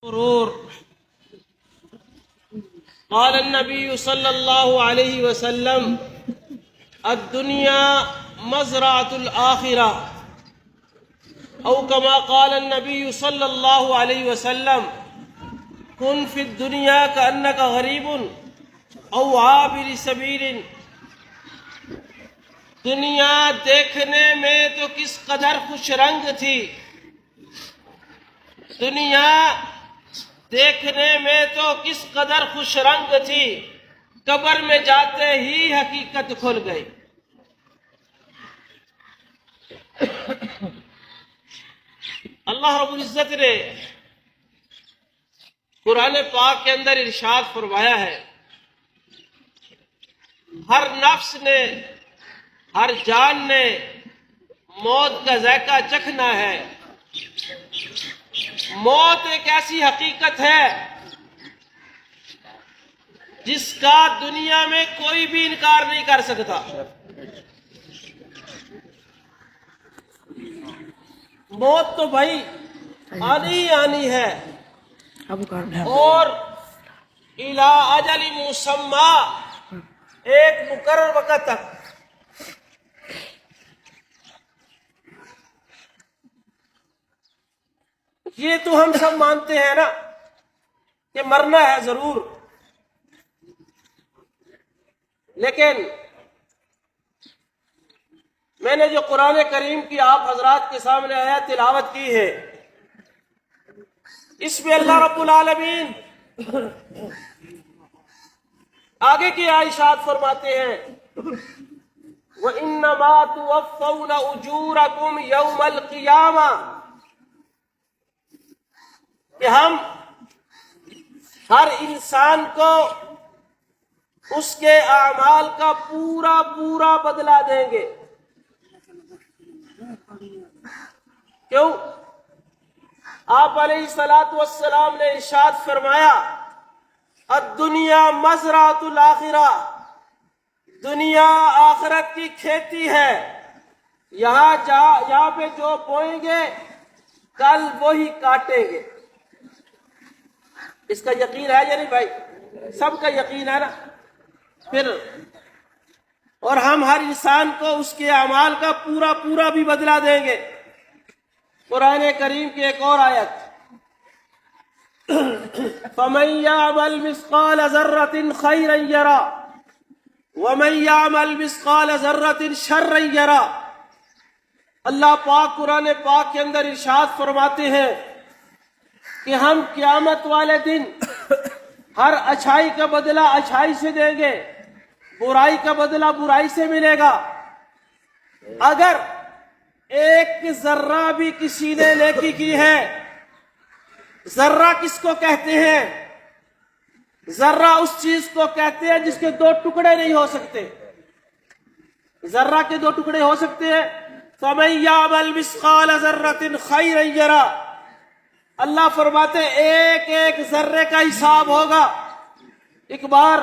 غرور قال النبي صلى الله عليه وسلم الدنيا مزرعة الآخرة أو كما قال النبي صلى الله عليه وسلم كن في الدنيا كأنك غريب أو عابر سبيل. دنیا دیکھنے میں تو کس قدر خوش رنگ تھی، دنیا دیکھنے میں تو کس قدر خوش رنگ تھی، قبر میں جاتے ہی حقیقت کھل گئی. اللہ رب العزت نے قرآن پاک کے اندر ارشاد فرمایا ہے، ہر نفس نے، ہر جان نے موت کا ذائقہ چکھنا ہے. موت ایک ایسی حقیقت ہے جس کا دنیا میں کوئی بھی انکار نہیں کر سکتا. موت تو بھائی آنی ہی آنی ہے، اور الی اجل مسمی، ایک مقرر وقت تک. یہ تو ہم سب مانتے ہیں نا کہ مرنا ہے ضرور، لیکن میں نے جو قرآن کریم کی آپ حضرات کے سامنے آیت تلاوت کی ہے، اس میں اللہ رب العالمین آگے کی ارشاد فرماتے ہیں وَإِنَّمَا تُوَفَّوْنَ أُجُورَكُمْ يَوْمَ الْقِيَامَةِ، کہ ہم ہر انسان کو اس کے اعمال کا پورا پورا بدلہ دیں گے. کیوں؟ آپ علیہ الصلوۃ والسلام نے ارشاد فرمایا الدنیا مزرعۃ الآخرہ، دنیا آخرت کی کھیتی ہے. یہاں پہ جو بوئیں گے کل وہی کاٹیں گے. اس کا یقین ہے یا نہیں بھائی؟ سب کا یقین ہے نا. پھر اور ہم ہر انسان کو اس کے اعمال کا پورا پورا بھی بدلہ دیں گے. قرآن کریم کی ایک اور آیت فَمَن يَعْمَلْ مِثْقَالَ ذَرَّةٍ خَيْرًا يَرَهُ وَمَن يَعْمَلْ مِثْقَالَ ذَرَّةٍ شَرًّا يَرَهُ. اللہ پاک قرآن پاک کے اندر ارشاد فرماتے ہیں کہ ہم قیامت والے دن ہر اچھائی کا بدلہ اچھائی سے دیں گے، برائی کا بدلہ برائی سے ملے گا. اگر ایک ذرہ بھی کسی نے نیکی کی ہے، ذرہ کس کو کہتے ہیں؟ ذرہ اس چیز کو کہتے ہیں جس کے دو ٹکڑے نہیں ہو سکتے. ذرہ کے دو ٹکڑے ہو سکتے ہیں. فَمَن يَعْمَلْ مِثْقَالَ ذَرَّةٍ خَيْرًا يَرَهُ. اللہ فرماتے ایک ایک ذرے کا حساب ہوگا. ایک بار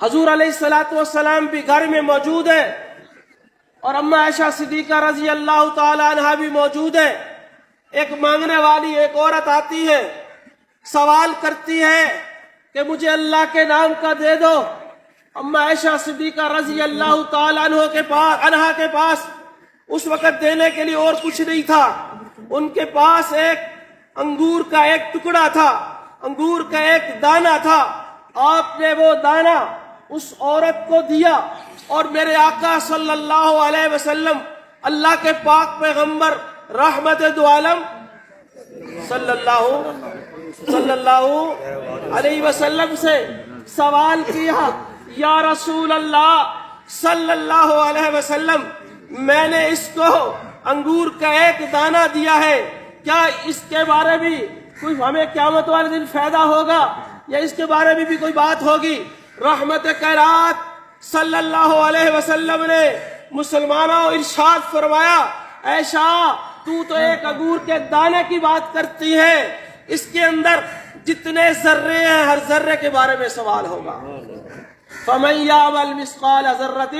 حضور علیہ الصلوۃ والسلام بھی گھر میں موجود ہے اور اما عائشہ صدیقہ رضی اللہ تعالی عنہا بھی موجود ہے. ایک مانگنے والی ایک عورت آتی ہے، سوال کرتی ہے کہ مجھے اللہ کے نام کا دے دو. اما عائشہ صدیقہ رضی اللہ تعالی عنہا کے پاس اس وقت دینے کے لیے اور کچھ نہیں تھا. ان کے پاس ایک انگور کا ایک ٹکڑا تھا، انگور کا ایک دانہ تھا. آپ نے وہ دانہ اس عورت کو دیا اور میرے آقا صلی اللہ علیہ وسلم، اللہ کے پاک پیغمبر رحمت دو عالم صلی اللہ علیہ وسلم سے سوال کیا یا رسول اللہ صلی اللہ علیہ وسلم، میں نے اس کو انگور کا ایک دانہ دیا ہے، کیا اس کے بارے میں کوئی ہمیں قیامت والے دن فائدہ ہوگا یا اس کے بارے میں بھی کوئی بات ہوگی؟ رحمت کائنات صلی اللہ علیہ وسلم نے مسلمانوں ارشاد فرمایا عائشہ تو ایک انگور کے دانے کی بات کرتی ہے، اس کے اندر جتنے ذرے ہیں ہر ذرے کے بارے میں سوال ہوگا. فَمَن يَعْمَلْ مِثْقَالَ ذَرَّةٍ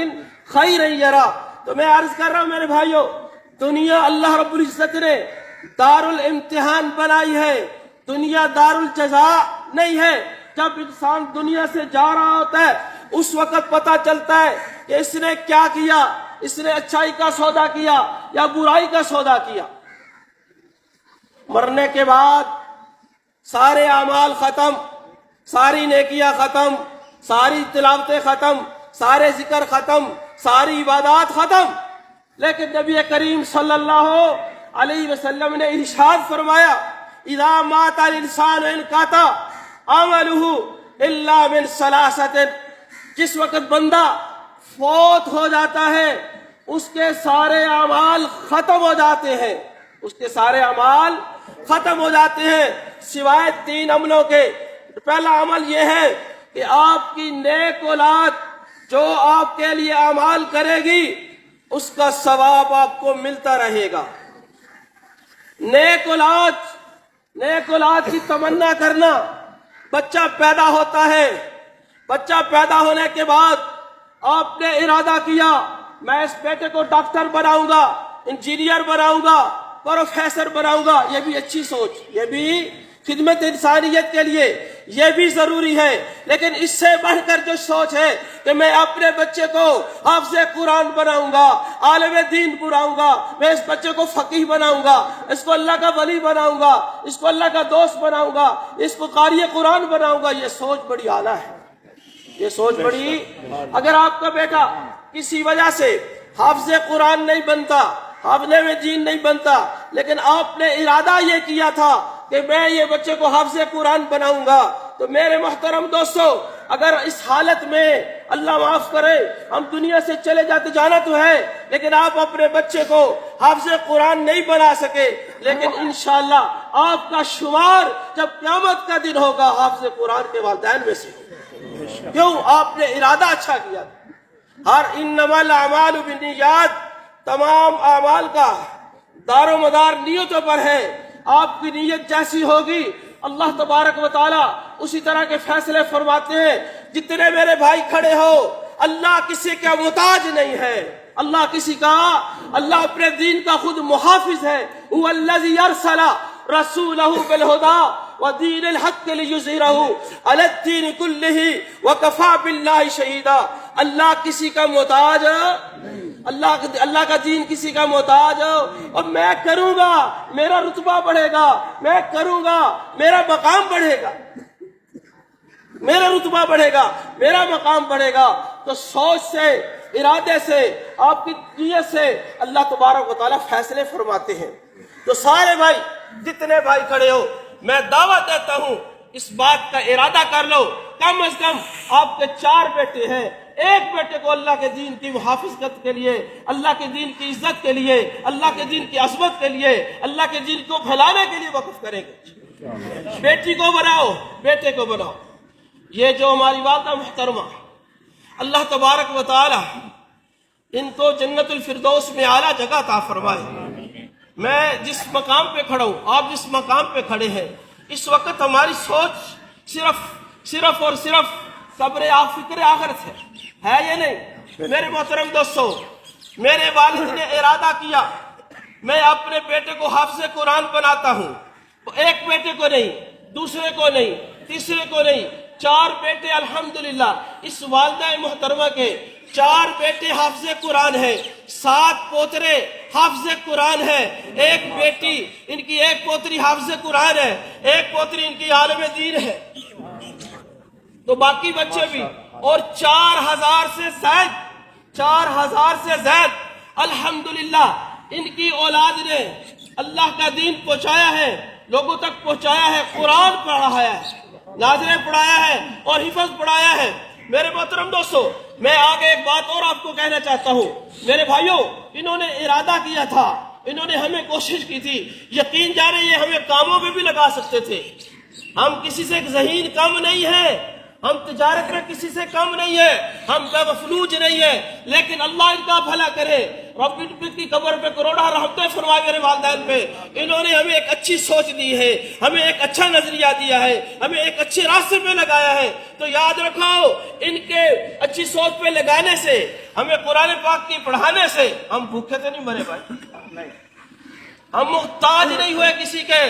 خَيْرًا يَرَهُ. تو میں عرض کر رہا ہوں میرے بھائیوں، دنیا اللہ رب العزت نے दारुल इम्तिहान बनाई है, दुनिया दारुल जजा नहीं है। जब इंसान दुनिया से जा रहा होता है उस वक्त पता चलता है कि इसने क्या किया, इसने अच्छाई का सौदा किया या बुराई का सौदा किया। मरने के बाद सारे अमाल खत्म, सारी नेकियां खत्म, सारी तिलावतें खत्म, सारे जिक्र खत्म, सारी इबादत खत्म। लेकिन नबी करीम सल्लल्लाहु अलैहि वसल्लम ने इरशाद फरमाया, इज़ा मातल इंसान इनकाता अमलुहु इल्ला मिन सलासतिन, जिस वक्त बंदा फौत हो जाता है उसके सारे अमाल खत्म हो जाते हैं, उसके सारे अमाल खत्म हो जाते हैं सिवाय 3 अमलों के। पहला अमल यह है कि आपकी नेक औलाद जो आपके लिए अमाल करेगी उसका सवाब आपको मिलता रहेगा। नेक औलाद की तमन्ना करना। बच्चा पैदा होता है, बच्चा पैदा होने के बाद आपने इरादा किया मैं इस बेटे को डॉक्टर बनाऊंगा, इंजीनियर बनाऊंगा, प्रोफेसर बनाऊंगा। ये भी अच्छी सोच, ये भी खिदमत इंसानियत के लिए ये भी जरूरी है। लेकिन इससे बढ़कर जो सोच है कि मैं अपने बच्चे को हाफ़िज़े कुरान बनाऊंगा, आलिम दीन बनाऊंगा, मैं इस बच्चे को फकीह बनाऊंगा, इसको अल्लाह का वली बनाऊंगा, इसको अल्लाह का दोस्त बनाऊंगा, इसको कारी कुरान बनाऊंगा, ये सोच बड़ी आला है, ये सोच बड़ी। अगर आपका बेटा किसी वजह से हाफ़िज़े कुरान नहीं बनता, हाफ़िज़े दीन नहीं बनता, लेकिन आपने इरादा ये किया था कि मैं ये बच्चे को हाफ़िज़े कुरान बनाऊंगा, तो मेरे मोहतरम दोस्तों, अगर इस हालत में अल्लाह माफ करे हम दुनिया से चले जाते, जाना तो है, लेकिन आप अपने बच्चे को हाफ़िज़े कुरान नहीं बना सके, लेकिन इंशाअल्लाह आपका शुमार जब क़यामत का दिन होगा हाफ़िज़े कुरान के वालिदैन में से। क्यों? आपने इरादा अच्छा किया। हर इन्नमल अमालु बिन्नियात, तमाम अमाल का दारो मदार नियतों पर है। आपकी नीयत जैसी होगी अल्लाह तबारक व तआला उसी तरह के फैसले फरमाते हैं। जितने मेरे भाई खड़े हो, अल्लाह किसी का मुताज नहीं है, अल्लाह किसी का, अल्लाह अपने दीन का खुद मुहाफिज है। हुवल्लज़ी अरसला रसूलहु बिल हुदा व दीनिल हक़्क़ लियुज़हिरहु अलद्दीन कुल्लिही व कफ़ा बिल्लाहि शहीदा। अल्लाह किसी का मोहताज, अल्लाह का दीन किसी का मोहताज और मैं करूंगा मेरा रुतबा बढ़ेगा, मैं करूंगा मेरा मकाम बढ़ेगा, मेरा रुतबा बढ़ेगा, मेरा मकाम बढ़ेगा। तो सोच से, इरादे से, आपकी नीयत से अल्लाह तबारक व तआला फैसले फरमाते हैं। तो सारे भाई, जितने भाई खड़े हो, मैं दावत देता हूं इस बात का इरादा कर लो, कम से कम आपके 4 बेटे हैं, एक बेटे को अल्लाह के दीन की मुहाफिजत के लिए, अल्लाह के दीन की इज्जत के लिए, अल्लाह के दीन की अज़मत के लिए, अल्लाह के दीन को फैलाने के लिए वक्फ करेंगे। बेटी को बनाओ, बेटे को बनाओ। ये जो हमारी वालिदा मुहतरमा, अल्लाह तबारक व तआला इनको जन्नतुल फिरदौस में आला जगह अता फरमाए। मैं जिस मकाम पे खड़ा हूँ, आप जिस मकाम पे खड़े हैं, इस वक्त हमारी सोच सिर्फ और सिर्फ सब्र या फिक्र आखिरत है ये नहीं। मेरे मोहतरम दोस्तों, मेरे वालिद ने इरादा किया मैं अपने बेटे को हाफ़िज़े कुरान बनाता हूँ, एक बेटे को नहीं, दूसरे को नहीं, तीसरे को नहीं, 4 बेटे अल्हम्दुलिल्लाह। इस वालिदा मोहतरमा के 4 बेटे हाफ़िज़े कुरान है, 7 पोतरे हाफ़िज़े कुरान है, एक बेटी, इनकी एक पोतरी हाफ़िज़े कुरान है, एक पोतरी इनकी आलिम दीन है, तो बाकी बच्चे भी, और 4000 से ज़ायद अल्हम्दुलिल्लाह इनकी औलाद ने अल्लाह का दीन पहुंचाया है, लोगों तक पहुंचाया है, कुरान पढ़ाया है, नाज़िलें पढ़ाया है और हिफ़्ज़ पढ़ाया है। मेरे मोहतरम दोस्तों, मैं आगे एक बात और आपको कहना चाहता हूँ। मेरे भाइयों, इन्होंने इरादा किया था, इन्होंने हमें कोशिश की थी, यकीन जाने ये हमें कामों में भी लगा सकते थे। हम किसी से ज़हीन कम नहीं है, हम तिजारत में किसी से कम नहीं है, हम बेवफलूज नहीं है, लेकिन अल्लाह इनका भला करे, रब की कब्र पे करोड़ा रहमतें फरमाए मेरे वालिदैन पे। इन्होंने हमें एक अच्छी सोच दी है, हमें एक अच्छा नजरिया दिया है, हमें एक अच्छे रास्ते पे लगाया है। तो याद रखो, इनके अच्छी सोच पे लगाने से, हमें कुरान पाक की पढ़ाने से हम भूखे तो नहीं मरे भाई, ہم محتاج نہیں ہوئے کسی کے.